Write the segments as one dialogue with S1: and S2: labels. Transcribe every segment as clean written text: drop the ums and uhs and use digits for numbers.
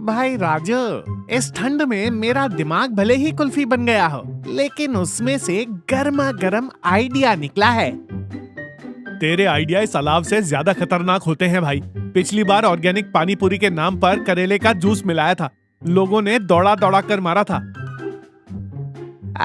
S1: भाई राजू, इस ठंड में मेरा दिमाग भले ही कुल्फी बन गया हो, लेकिन उसमें से गर्मा गर्म आइडिया निकला है।
S2: तेरे आइडिया इस अलाव से ज्यादा खतरनाक होते हैं भाई। पिछली बार ऑर्गेनिक पानी पूरी के नाम पर करेले का जूस मिलाया था, लोगों ने दौड़ा दौड़ा कर मारा था।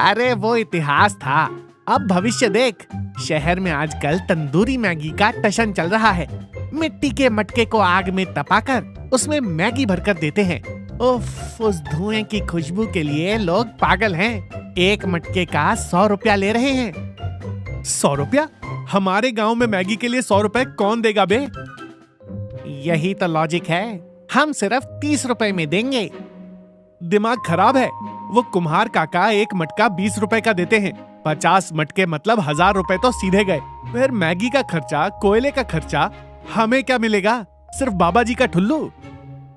S1: अरे वो इतिहास था, अब भविष्य देख। शहर में आजकल तंदूरी मैगी का टशन चल रहा है। मिट्टी के मटके को आग में तपाकर उसमें मैगी भरकर देते हैं। उफ, उस धुएं की खुशबू के लिए लोग पागल हैं। एक मटके का 100 रुपया ले रहे हैं।
S2: 100 रुपया? हमारे गांव में मैगी के लिए 100 रुपए कौन देगा बे?
S1: यही तो लॉजिक है, हम सिर्फ 30 रुपए में देंगे।
S2: दिमाग खराब है। वो कुम्हार काका एक मटका 20 रुपए का देते हैं। 50 मटके मतलब 1000 रुपए तो सीधे गए। फिर मैगी का खर्चा, कोयले का खर्चा, हमें क्या मिलेगा? सिर्फ बाबा जी का ठुल्लू।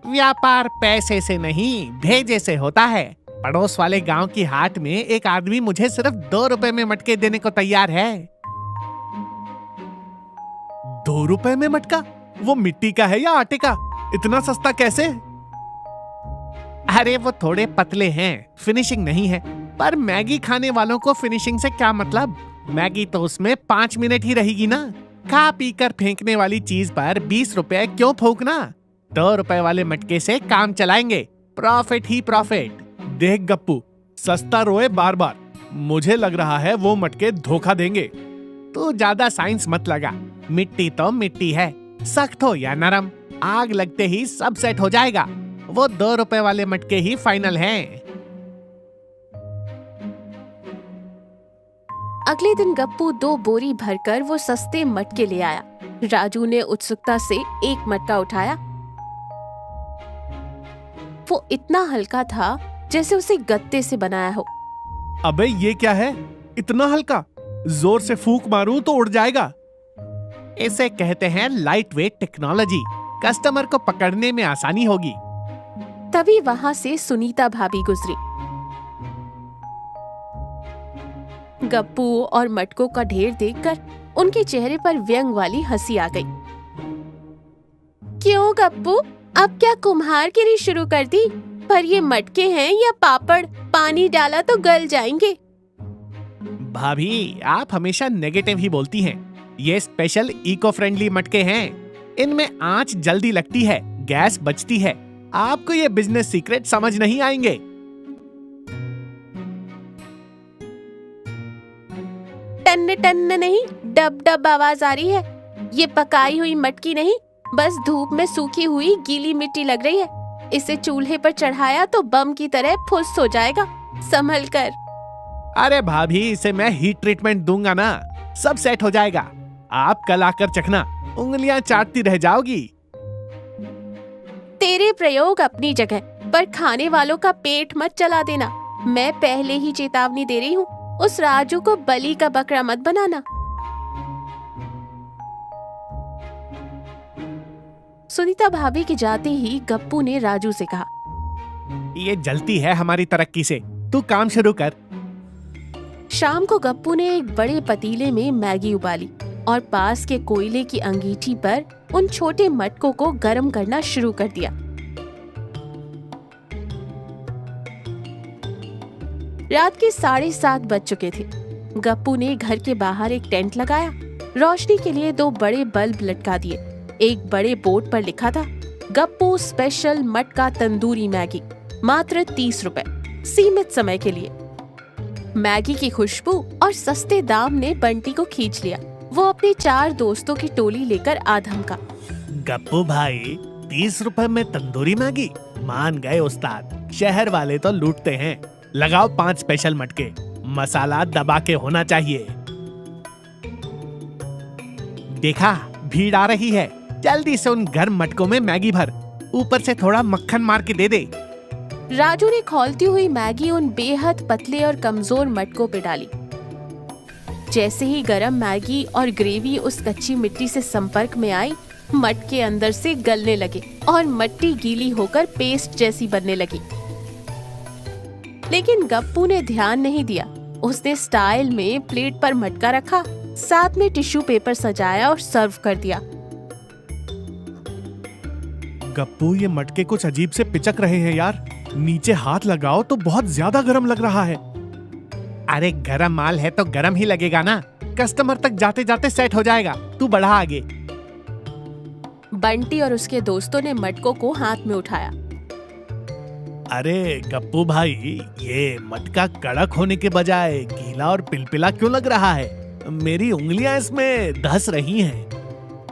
S1: व्यापार पैसे से नहीं, भेजे से होता है। पड़ोस वाले गांव की हाट में एक आदमी मुझे सिर्फ 2 रुपए में मटके देने को तैयार है।
S2: 2 रुपए में मटका? वो मिट्टी का है या आटे का? इतना सस्ता कैसे?
S1: अरे वो थोड़े पतले हैं, फिनिशिंग नहीं है। पर मैगी खाने वालों को फिनिशिंग से क्या मतलब? मैगी तो उसमें 5 मिनट ही रहेगी ना। खा पी कर फेंकने वाली चीज पर 20 रुपए क्यों फूकना? 2 रुपए वाले मटके से काम चलाएंगे। प्रॉफिट ही प्रॉफिट।
S2: देख गप्पू, सस्ता रोए बार बार। मुझे लग रहा है वो मटके धोखा देंगे।
S1: तू ज्यादा साइंस मत लगा। मिट्टी तो मिट्टी है, सख्त हो या नरम, आग लगते ही सब सेट हो जाएगा। वो 2 रुपए वाले मटके ही फाइनल हैं।
S3: अगले दिन गप्पू 2 बोरी भरकर वो सस्ते मटके ले आया। राजू ने उत्सुकता से एक मटका उठाया। वो इतना हल्का था जैसे उसे गत्ते से बनाया हो।
S2: अबे ये क्या है? इतना हल्का? जोर से फूंक मारूं तो उड़ जाएगा।
S1: इसे कहते हैं लाइट वेट टेक्नोलॉजी। कस्टमर को पकड़ने में आसानी होगी।
S3: तभी वहां से सुनीता भाभी गुजरी। गप्पू और मटकों का ढेर देखकर उनके चेहरे पर व्यंग वाली हंसी आ गई। क्यों गप्पू, अब क्या कुम्हारगिरी शुरू कर दी? पर ये मटके हैं या पापड़? पानी डाला तो गल जाएंगे।
S1: भाभी, आप हमेशा नेगेटिव ही बोलती हैं। ये स्पेशल इको फ्रेंडली मटके हैं। इनमें आंच जल्दी लगती है, गैस बचती है। आपको ये बिजनेस सीक्रेट समझ नहीं आएंगे।
S3: टन्न टन्न नहीं, डब डब आवाज आ रही है। ये पकाई हुई मटकी नहीं, बस धूप में सूखी हुई गीली मिट्टी लग रही है। इसे चूल्हे पर चढ़ाया तो बम की तरह फुस हो जाएगा। संभल कर।
S1: अरे भाभी, इसे मैं हीट ट्रीटमेंट दूंगा ना, सब सेट हो जाएगा। आप कल आकर चखना, उंगलियां चाटती रह जाओगी।
S3: तेरे प्रयोग अपनी जगह, पर खाने वालों का पेट मत चला देना। मैं पहले ही चेतावनी दे रही हूँ, उस राजू को बलि का बकरा मत बनाना। सुनीता भाभी के जाते ही गप्पू ने राजू से कहा,
S1: ये जलती है हमारी तरक्की से, तू काम शुरू कर।
S3: शाम को गप्पू ने एक बड़े पतीले में मैगी उबाली और पास के कोयले की अंगीठी पर उन छोटे मटकों को गर्म करना शुरू कर दिया। रात के 7:30 बज चुके थे। गप्पू ने घर के बाहर एक टेंट लगाया। रोशनी के लिए 2 बड़े बल्ब लटका दिए। एक बड़े बोर्ड पर लिखा था, गप्पू स्पेशल मटका तंदूरी मैगी, मात्र 30 रुपए, सीमित समय के लिए। मैगी की खुशबू और सस्ते दाम ने बंटी को खींच लिया। वो अपने 4 दोस्तों की टोली लेकर आधम का।
S1: गप्पू भाई, 30 रुपए में तंदूरी मैगी? मान गए उस्ताद, शहर वाले तो लूटते हैं। लगाओ 5 स्पेशल मटके, मसाला दबा के होना चाहिए। देखा, भीड़ आ रही है। जल्दी से उन गर्म मटकों में मैगी भर, ऊपर से थोड़ा मक्खन मार के दे दे।
S3: राजू ने खौलती हुई मैगी उन बेहद पतले और कमजोर मटकों पे डाली। जैसे ही गरम मैगी और ग्रेवी उस कच्ची मिट्टी से संपर्क में आई, मटके अंदर से गलने लगे और मिट्टी गीली होकर पेस्ट जैसी बनने लगी। लेकिन गप्पू ने ध्यान नहीं दिया। उसने स्टाइल में प्लेट पर मटका रखा, साथ में टिश्यू पेपर सजाया और सर्व कर दिया।
S2: गप्पू, ये मटके कुछ अजीब से पिचक रहे हैं यार। नीचे हाथ लगाओ तो बहुत ज्यादा गर्म लग रहा है।
S1: अरे गरम माल है तो गरम ही लगेगा ना। कस्टमर तक जाते जाते सेट हो जाएगा। तू बढ़ा आगे।
S3: बंटी और उसके दोस्तों ने मटकों को हाथ में उठाया।
S2: अरे गप्पू भाई, ये मटका कड़क होने के बजाय गीला और पिलपिला क्यों लग रहा है? मेरी उंगलियां इसमें धस रही हैं।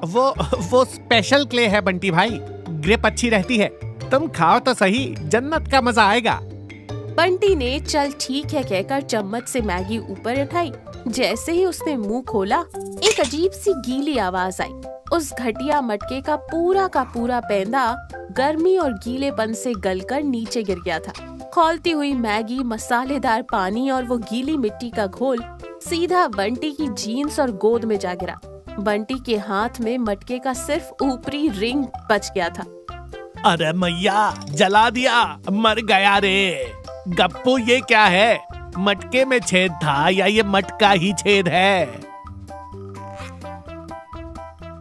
S1: वो स्पेशल क्ले है बंटी भाई। ग्रिप अच्छी रहती है। तुम खाओ तो सही, जन्नत का मजा आएगा।
S3: बंटी ने चल ठीक है कहकर चम्मच से मैगी ऊपर उठाई। जैसे ही उसने मुंह खोला, एक अजीब सी गीली आवाज आई। उस घटिया मटके का पूरा पैंदा गर्मी और गीलेपन से गलकर नीचे गिर गया था। खौलती हुई मैगी, मसालेदार पानी और वो गीली मिट्टी का घोल सीधा बंटी की जीन्स और गोद में जा गिरा। बंटी के हाथ में मटके का सिर्फ ऊपरी रिंग बच गया था।
S2: अरे मैया, जला दिया, मर गया रे।
S1: गप्पू, ये क्या है? मटके में छेद था या ये मटका ही छेद है?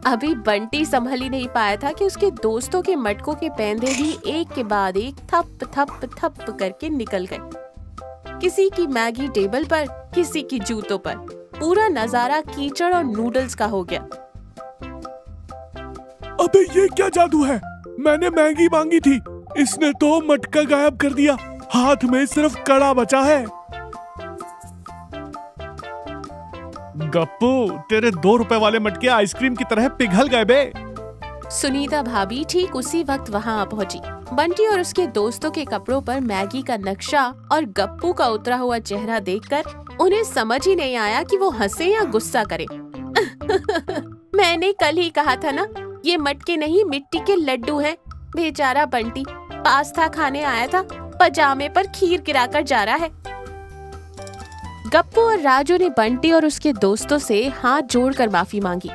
S3: अभी बंटी संभल ही नहीं पाया था कि उसके दोस्तों के मटकों के पैंदे भी एक के बाद एक थप थप थप करके निकल गए। किसी की मैगी टेबल पर, किसी की जूतों पर। पूरा नजारा कीचड़ और नूडल्स का हो गया।
S2: अबे ये क्या जादू है? मैंने मैगी मांगी थी, इसने तो मटका गायब कर दिया। हाथ में सिर्फ कड़ा बचा है। गप्पू, तेरे 2 रुपए वाले मटके आइसक्रीम की तरह पिघल गए बे।
S3: सुनीता भाभी ठीक उसी वक्त वहां पहुंची। बंटी और उसके दोस्तों के कपड़ों पर मैगी का नक्शा और गप्पू का उतरा हुआ चेहरा देखकर उन्हें समझ ही नहीं आया कि वो हंसे या गुस्सा करे। मैंने कल ही कहा था ना, ये मटके नहीं मिट्टी के लड्डू हैं। बेचारा बंटी पास्ता खाने आया था, पजामे पर खीर गिराकर जा रहा है। गप्पू और राजू ने बंटी और उसके दोस्तों से हाथ जोड़कर माफी मांगी।